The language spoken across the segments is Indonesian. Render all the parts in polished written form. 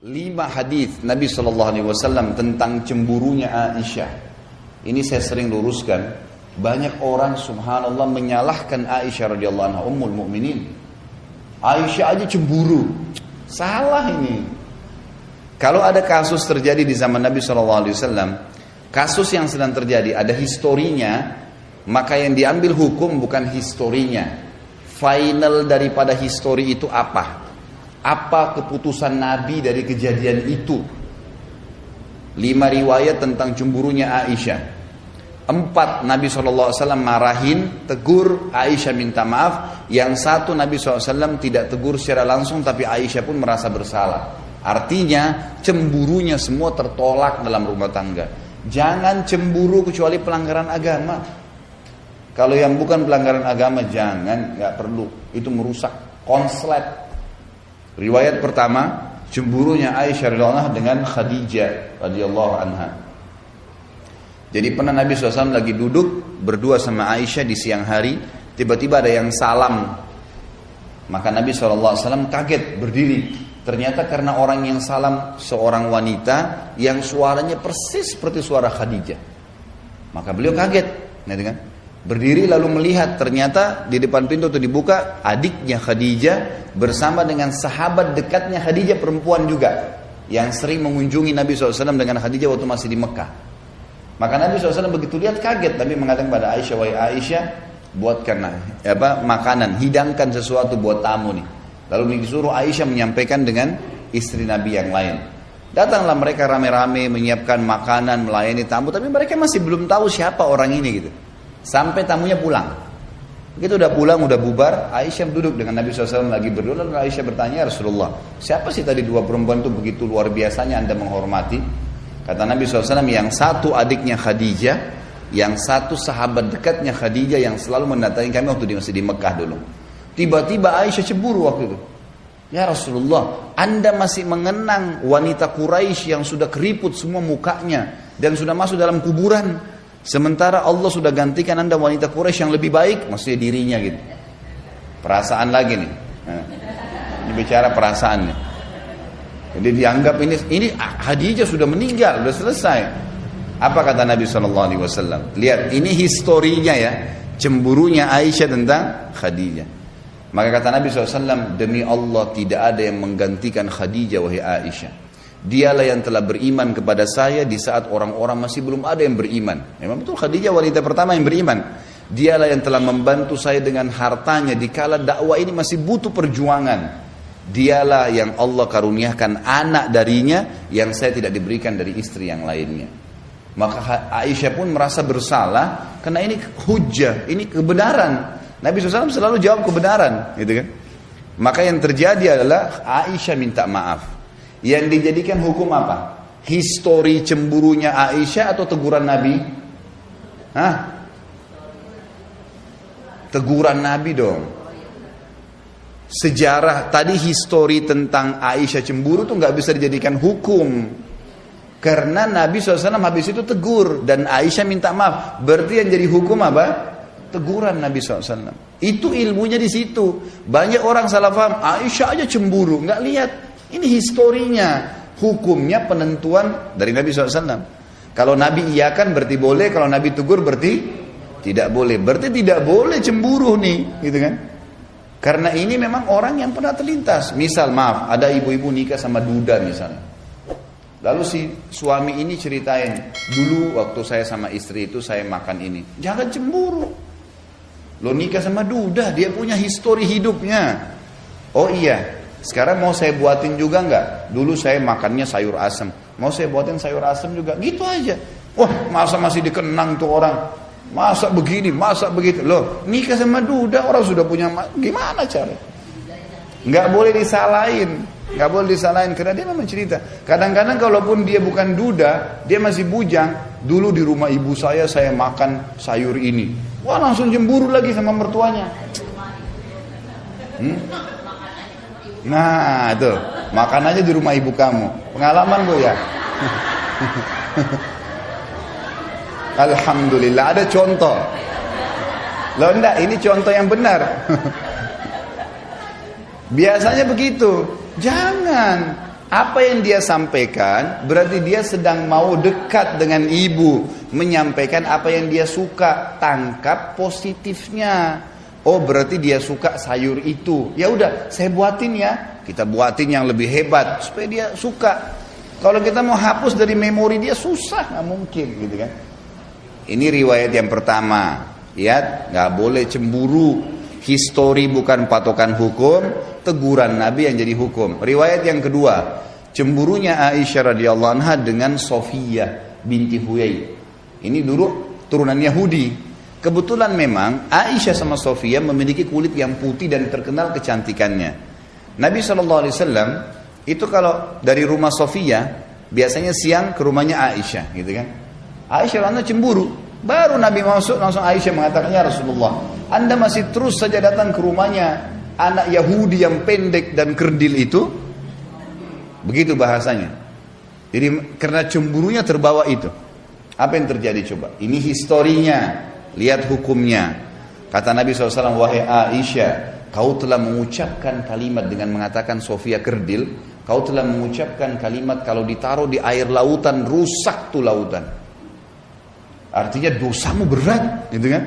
5 hadis Nabi SAW tentang cemburunya Aisyah. Ini saya sering luruskan. Banyak orang subhanallah menyalahkan Aisyah radhiyallahu anha ummul mukminin. Aisyah aja cemburu. Salah ini. Kalau ada kasus terjadi di zaman Nabi SAW, kasus yang sedang terjadi ada historinya, maka yang diambil hukum bukan historinya. Final daripada histori itu apa? Apa keputusan Nabi dari kejadian itu? 5 riwayat tentang cemburunya Aisyah. 4 Nabi SAW marahin, tegur, Aisyah minta maaf. Yang 1 Nabi SAW tidak tegur secara langsung, tapi Aisyah pun merasa bersalah. Artinya cemburunya semua tertolak dalam rumah tangga. Jangan cemburu kecuali pelanggaran agama. Kalau yang bukan pelanggaran agama jangan, nggak perlu. Itu merusak konslet. Riwayat pertama, cemburunya Aisyah radhiyallahu anha dengan Khadijah radhiyallahu anha. Jadi pernah Nabi SAW lagi duduk berdua sama Aisyah di siang hari, tiba-tiba ada yang salam. Maka Nabi SAW kaget berdiri. Ternyata karena orang yang salam seorang wanita yang suaranya persis seperti suara Khadijah. Maka beliau kaget, gitu kan? Berdiri lalu melihat ternyata di depan pintu itu dibuka adiknya Khadijah bersama dengan sahabat dekatnya Khadijah perempuan juga yang sering mengunjungi Nabi SAW dengan Khadijah waktu masih di Mekah. Maka Nabi SAW begitu lihat kaget, Nabi mengatakan pada Aisyah, wahai Aisyah, buatkan makanan, hidangkan sesuatu buat tamu nih. Lalu disuruh Aisyah menyampaikan dengan istri Nabi yang lain. Datanglah mereka rame-rame menyiapkan makanan, melayani tamu, tapi mereka masih belum tahu siapa orang ini gitu. Sampai tamunya pulang. Begitu udah pulang, udah bubar, Aisyah duduk dengan Nabi SAW lagi berdua. Lalu Aisyah bertanya, Rasulullah, siapa sih tadi 2 perempuan itu begitu luar biasanya Anda menghormati? Kata Nabi SAW, yang satu adiknya Khadijah, yang satu sahabat dekatnya Khadijah yang selalu mendatangi kami waktu masih di Mekah dulu. Tiba-tiba Aisyah cemburu waktu itu. Ya Rasulullah, Anda masih mengenang wanita Quraisy yang sudah keriput semua mukanya dan sudah masuk dalam kuburan. Sementara Allah sudah gantikan Anda wanita Quraisy yang lebih baik, maksudnya dirinya gitu. Perasaan lagi nih. Nah, ini bicara perasaan nih. Jadi dianggap ini Khadijah sudah meninggal, sudah selesai. Apa kata Nabi SAW? Lihat, ini historinya ya, cemburunya Aisyah tentang Khadijah. Maka kata Nabi SAW, demi Allah tidak ada yang menggantikan Khadijah wahai Aisyah. Dialah yang telah beriman kepada saya di saat orang-orang masih belum ada yang beriman. Memang betul Khadijah wanita pertama yang beriman. Dialah yang telah membantu saya dengan hartanya dikala dakwah ini masih butuh perjuangan. Dialah yang Allah karuniakan anak darinya yang saya tidak diberikan dari istri yang lainnya. Maka Aisyah pun merasa bersalah karena ini hujjah, ini kebenaran. Nabi SAW selalu jawab kebenaran, gitu kan? Maka yang terjadi adalah Aisyah minta maaf. Yang dijadikan hukum apa? Histori cemburunya Aisyah atau teguran Nabi? Hah? Teguran Nabi dong. Sejarah tadi histori tentang Aisyah cemburu tuh nggak bisa dijadikan hukum. Karena Nabi SAW habis itu tegur dan Aisyah minta maaf. Berarti yang jadi hukum apa? Teguran Nabi SAW. Itu ilmunya di situ. Banyak orang salah paham. Aisyah aja cemburu, nggak lihat. Ini historinya, hukumnya penentuan dari Nabi SAW. Kalau Nabi iyakan berarti boleh, kalau Nabi tegur berarti tidak boleh. Berarti tidak boleh cemburu nih, gitu kan? Karena ini memang orang yang pernah terlintas. Misal maaf, ada ibu-ibu nikah sama duda misalnya. Lalu si suami ini ceritain, dulu waktu saya sama istri itu saya makan ini. Jangan cemburu. Lo nikah sama duda, dia punya histori hidupnya. Oh iya. Sekarang mau saya buatin juga enggak? Dulu saya makannya sayur asem. Mau saya buatin sayur asem juga? Gitu aja. Wah, masa masih dikenang tuh orang? Masa begini, masa begitu? Loh, nikah sama duda orang sudah punya, gimana cara? Enggak boleh disalahin. Enggak boleh disalahin karena dia memang cerita. Kadang-kadang kalaupun dia bukan duda, dia masih bujang. Dulu di rumah ibu saya makan sayur ini. Wah, langsung cemburu lagi sama mertuanya. Nah itu makan aja di rumah ibu kamu. Pengalaman bu ya. Alhamdulillah ada contoh. Loh enggak, ini contoh yang benar. Biasanya begitu. Jangan. Apa yang dia sampaikan berarti dia sedang mau dekat dengan ibu, menyampaikan apa yang dia suka. Tangkap positifnya. Oh, berarti dia suka sayur itu. Ya udah, saya buatin ya. Kita buatin yang lebih hebat supaya dia suka. Kalau kita mau hapus dari memori dia susah, nggak mungkin gitu kan. Ini riwayat yang pertama. Ya, nggak boleh cemburu. Histori bukan patokan hukum, teguran Nabi yang jadi hukum. Riwayat yang kedua, cemburunya Aisyah radhiyallahu anha dengan Sofiyah binti Huyai. Ini dulu turunan Yahudi. Kebetulan memang Aisyah sama Sofiyah memiliki kulit yang putih dan terkenal kecantikannya. Nabi SAW itu kalau dari rumah Sofiyah biasanya siang ke rumahnya Aisyah, gitu kan? Aisyah radhiyallahu anha cemburu. Baru Nabi masuk langsung Aisyah mengatakan, ya Rasulullah, Anda masih terus saja datang ke rumahnya anak Yahudi yang pendek dan kerdil itu. Begitu bahasanya. Jadi karena cemburunya terbawa itu. Apa yang terjadi coba? Ini historinya. Lihat hukumnya. Kata Nabi SAW, wahai Aisyah, kau telah mengucapkan kalimat dengan mengatakan Sofia kerdil. Kau telah mengucapkan kalimat kalau ditaruh di air lautan, rusak tuh lautan. Artinya dosamu berat, gitu kan?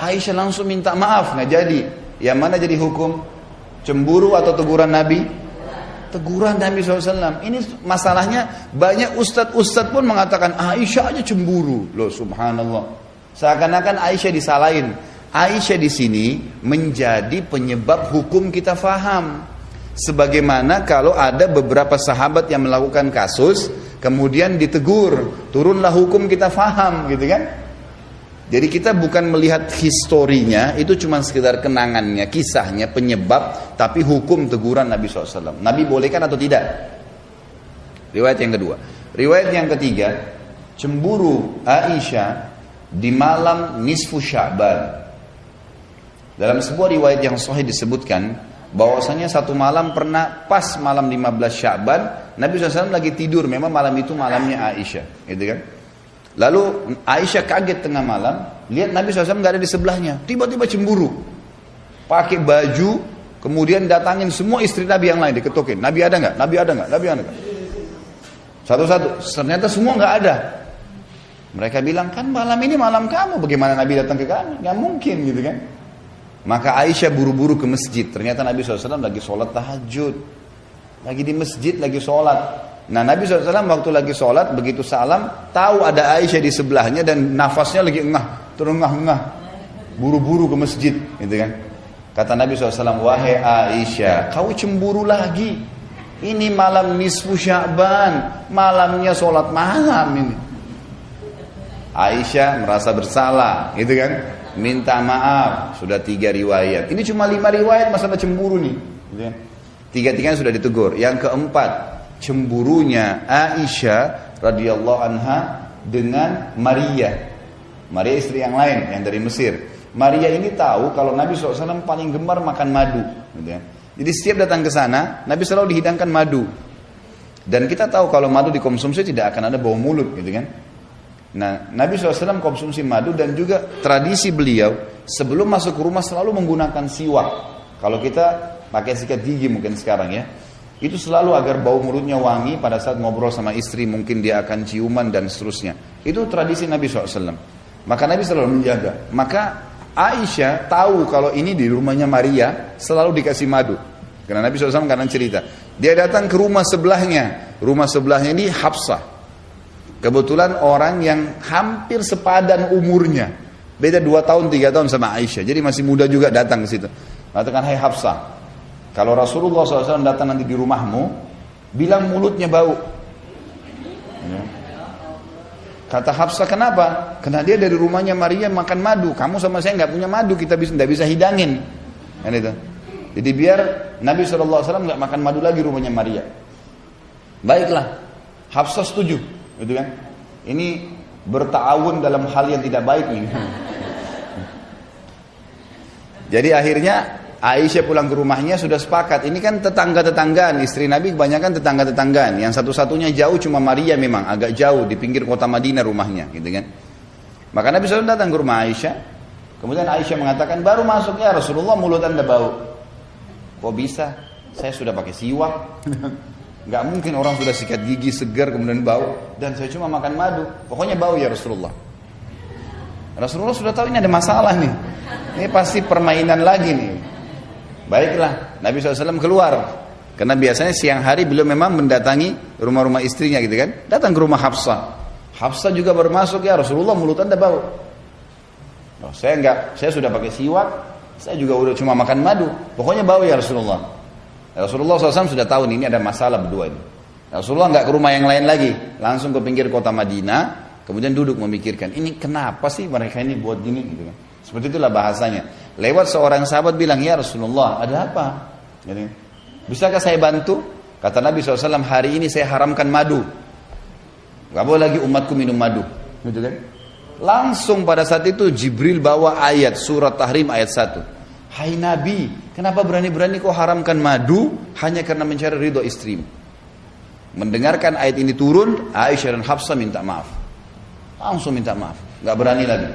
Aisyah langsung minta maaf, nggak jadi. Yang mana jadi hukum? Cemburu atau teguran Nabi? Teguran Nabi SAW. Ini masalahnya banyak ustadz-ustadz pun mengatakan Aisyah aja cemburu. Loh, subhanallah. Seakan-akan Aisyah disalahin. Aisyah di sini menjadi penyebab hukum kita faham. Sebagaimana kalau ada beberapa sahabat yang melakukan kasus, kemudian ditegur, turunlah hukum, kita faham, gitu kan? Jadi kita bukan melihat historinya, itu cuma sekedar kenangannya, kisahnya, penyebab, tapi hukum teguran Nabi SAW. Nabi bolehkan atau tidak? Riwayat yang kedua. Riwayat yang ketiga, cemburu Aisyah di malam nisfu Sya'ban. Dalam sebuah riwayat yang sahih disebutkan, bahwasanya satu malam pernah pas malam 15 Sya'ban, Nabi SAW lagi tidur, memang malam itu malamnya Aisyah, gitu kan? Lalu Aisyah kaget tengah malam, lihat Nabi SAW nggak ada di sebelahnya, tiba-tiba cemburu, pakai baju, kemudian datangin semua istri Nabi yang lain, diketukin, Nabi ada nggak? Nabi ada nggak? Nabi ada nggak? Satu-satu, ternyata semua nggak ada. Mereka bilang, kan malam ini malam kamu, bagaimana Nabi datang ke kami? Nggak mungkin, gitu kan? Maka Aisyah buru-buru ke masjid. Ternyata Nabi SAW lagi sholat tahajud. Lagi di masjid, lagi sholat. Nah Nabi SAW waktu lagi sholat, begitu salam, tahu ada Aisyah di sebelahnya dan nafasnya lagi engah, terengah-engah. Buru-buru ke masjid, gitu kan. Kata Nabi SAW, wahai Aisyah, kau cemburu lagi. Ini malam nisfu Sya'ban, malamnya sholat malam ini. Aisyah merasa bersalah, gitu kan. Minta maaf, sudah 3 riwayat. Ini cuma 5 riwayat masalah cemburu nih. Tiga-tiganya sudah ditegur. Yang keempat, cemburunya Aisyah radhiyallahu anha dengan Maria. Maria istri yang lain, yang dari Mesir. Maria ini tahu kalau Nabi SAW paling gemar makan madu. Jadi setiap datang ke sana, Nabi selalu dihidangkan madu. Dan kita tahu kalau madu dikonsumsi tidak akan ada bau mulut, gitu kan. Nah, Nabi SAW konsumsi madu dan juga tradisi beliau sebelum masuk ke rumah selalu menggunakan siwak. Kalau kita pakai sikat gigi mungkin sekarang ya, itu selalu agar bau mulutnya wangi pada saat ngobrol sama istri, mungkin dia akan ciuman dan seterusnya. Itu tradisi Nabi SAW. Maka Nabi selalu menjaga. Maka Aisyah tahu kalau ini di rumahnya Maria selalu dikasih madu. Karena Nabi SAW kadang cerita, dia datang ke rumah sebelahnya. Rumah sebelahnya ini Hafsah. Kebetulan orang yang hampir sepadan umurnya. Beda 2 tahun, 3 tahun sama Aisyah. Jadi masih muda juga datang ke situ. Katakan, hai Hafsah, kalau Rasulullah SAW datang nanti di rumahmu, bilang mulutnya bau. Ya. Kata Hafsah, kenapa? Karena dia dari rumahnya Maria makan madu. Kamu sama saya nggak punya madu, kita tidak bisa hidangin. Kan itu. Jadi biar Nabi SAW nggak makan madu lagi rumahnya Maria. Baiklah, Hafsah setuju. Gitu kan? Ini bertawun dalam hal yang tidak baik nih. Jadi akhirnya Aisyah pulang ke rumahnya sudah sepakat. Ini kan tetangga-tetanggaan, istri Nabi kebanyakan tetangga-tetanggaan. Yang satu-satunya jauh cuma Maria, memang agak jauh di pinggir kota Madinah rumahnya, gitu kan. Maka Nabi SAW datang ke rumah Aisyah. Kemudian Aisyah mengatakan, baru masuk ya Rasulullah mulut Anda bau. Kok bisa? Saya sudah pakai siwak. Nggak mungkin orang sudah sikat gigi segar kemudian bau, dan saya cuma makan madu, pokoknya bau ya Rasulullah. Rasulullah sudah tahu ini ada masalah nih, ini pasti permainan lagi nih. Baiklah, Nabi SAW keluar, karena biasanya siang hari beliau memang mendatangi rumah-rumah istrinya gitu kan, datang ke rumah Hafsah. Hafsah juga baru masuk, ya Rasulullah mulut Anda bau. Oh, saya enggak, saya sudah pakai siwak, saya juga udah cuma makan madu, pokoknya bau ya Rasulullah. Rasulullah SAW sudah tahu ini ada masalah berdua ini. Rasulullah nggak ke rumah yang lain lagi, langsung ke pinggir kota Madinah, kemudian duduk memikirkan, ini kenapa sih mereka ini buat gini gitu kan. Seperti itulah bahasanya. Lewat seorang sahabat bilang, ya Rasulullah, ada apa? Jadi, bisakah saya bantu? Kata Nabi SAW, hari ini saya haramkan madu. Gak boleh lagi umatku minum madu, gitu kan? Langsung pada saat itu Jibril bawa ayat surat Tahrim ayat 1. Hai Nabi, kenapa berani-berani kau haramkan madu hanya karena mencari ridho istrimu? Mendengarkan ayat ini turun, Aisyah dan Hafsah minta maaf. Langsung minta maaf, nggak berani lagi.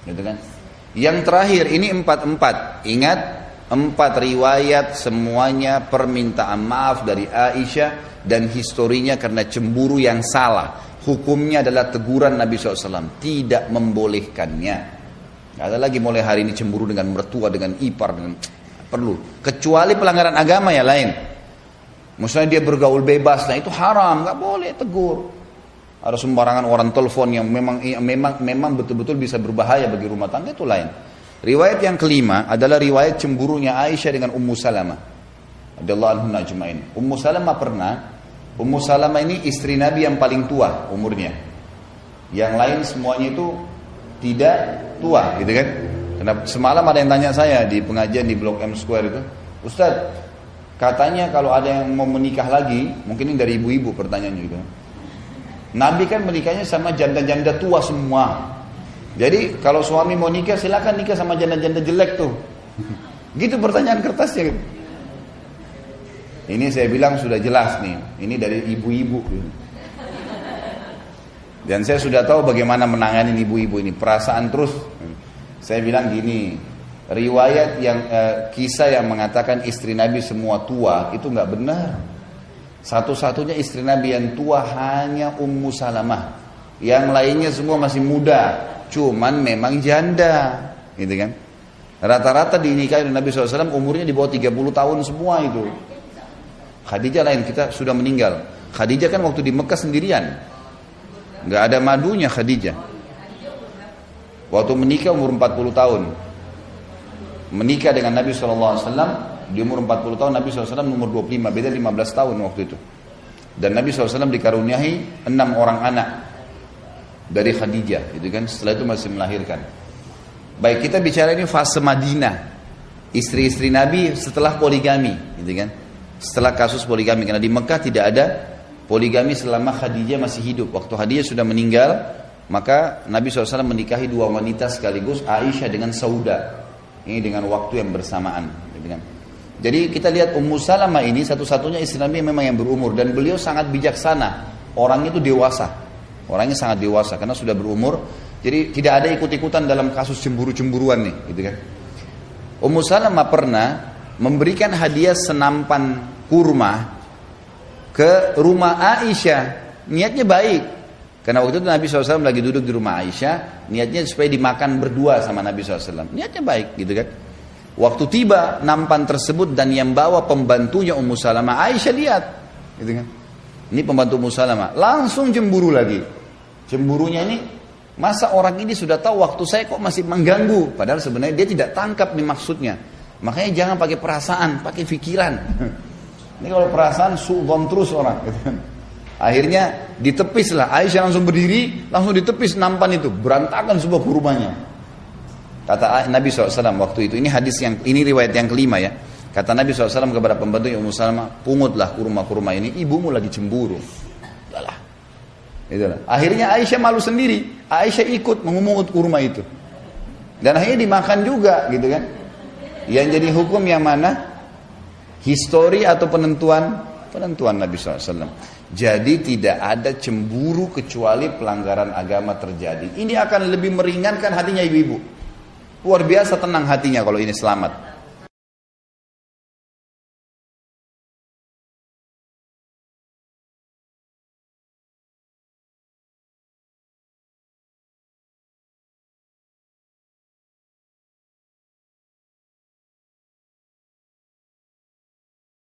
Gitu kan? Yang terakhir ini 4 Ingat, 4 riwayat semuanya permintaan maaf dari Aisyah dan historinya karena cemburu yang salah. Hukumnya adalah teguran Nabi SAW, tidak membolehkannya. Ada lagi mulai hari ini cemburu dengan mertua, dengan ipar, dengan perlu. Kecuali pelanggaran agama ya lain. Misalnya dia bergaul bebas, nah itu haram, nggak boleh tegur. Ada sembarangan orang telepon yang memang betul-betul bisa berbahaya bagi rumah tangga, itu lain. Riwayat yang kelima adalah riwayat cemburunya Aisyah dengan Ummu Salamah. Radhiyallahu anha ajma'in. Ummu Salamah ini istri Nabi yang paling tua umurnya. Yang lain semuanya itu tidak tua, gitu kan? Karena semalam ada yang tanya saya di pengajian di Blok M Square itu, Ustaz, katanya kalau ada yang mau menikah lagi, mungkin ini dari ibu-ibu pertanyaannya gitu. Nabi kan menikahnya sama janda-janda tua semua. Jadi kalau suami mau nikah, silakan nikah sama janda-janda jelek tuh. Gitu pertanyaan kertasnya. Gitu. Ini saya bilang sudah jelas nih, ini dari ibu-ibu. Gitu. Dan saya sudah tahu bagaimana menangani ibu-ibu ini, perasaan terus. Saya bilang gini, riwayat yang kisah yang mengatakan istri Nabi semua tua itu nggak benar. Satu-satunya istri Nabi yang tua hanya Ummu Salamah. Yang lainnya semua masih muda, cuman memang janda, gitu kan? Rata-rata dinikahi oleh Nabi SAW umurnya di bawah 30 tahun semua itu. Khadijah lain, kita sudah meninggal. Khadijah kan waktu di Mekah sendirian. Nggak ada madunya Khadijah. Waktu menikah umur 40 tahun. Menikah dengan Nabi SAW di umur 40 tahun, Nabi SAW umur 25, beda 15 tahun waktu itu. Dan Nabi SAW dikaruniai 6 orang anak dari Khadijah, gitu kan? Setelah itu masih melahirkan. Baik, kita bicara ini fase Madinah. Istri-istri Nabi setelah poligami, gitu kan? Setelah kasus poligami, karena di Mekah tidak ada poligami selama Khadijah masih hidup. Waktu Khadijah sudah meninggal, maka Nabi SAW menikahi 2 wanita sekaligus, Aisyah dengan Sauda. Ini dengan waktu yang bersamaan. Jadi kita lihat Ummu Salamah ini satu-satunya istri Nabi memang yang berumur. Dan beliau sangat bijaksana. Orangnya itu dewasa. Orangnya sangat dewasa karena sudah berumur. Jadi tidak ada ikut-ikutan dalam kasus cemburu-cemburuan nih. Gitu kan. Ummu Salamah pernah memberikan hadiah senampan kurma ke rumah Aisyah, niatnya baik. Karena waktu itu Nabi SAW lagi duduk di rumah Aisyah, niatnya supaya dimakan berdua sama Nabi SAW. Niatnya baik, gitu kan. Waktu tiba nampan tersebut dan yang bawa pembantunya Ummu Salamah, Aisyah lihat, gitu kan. Ini pembantu Ummu Salamah, langsung cemburu lagi. Cemburunya ini, masa orang ini sudah tahu waktu saya kok masih mengganggu, padahal sebenarnya dia tidak tangkap nih maksudnya. Makanya jangan pakai perasaan, pakai pikiran. Ini kalau perasaan suudzon terus orang. Akhirnya ditepis lah. Aisyah langsung berdiri, langsung ditepis nampan itu, berantakan sebuah kurmanya. Kata Nabi SAW waktu itu, ini hadis yang ini riwayat yang kelima ya. Kata Nabi SAW kepada pembantu Ummu Salamah, pungutlah kurma-kurma ini, ibumu lagi cemburu. Udahlah. Itulah. Akhirnya Aisyah malu sendiri. Aisyah ikut mengumungut kurma itu. Dan akhirnya dimakan juga, gitu kan. Yang jadi hukum yang mana? Histori atau penentuan Nabi SAW. Jadi tidak ada cemburu kecuali pelanggaran agama terjadi. Ini akan lebih meringankan hatinya ibu-ibu. Luar biasa tenang hatinya kalau ini selamat.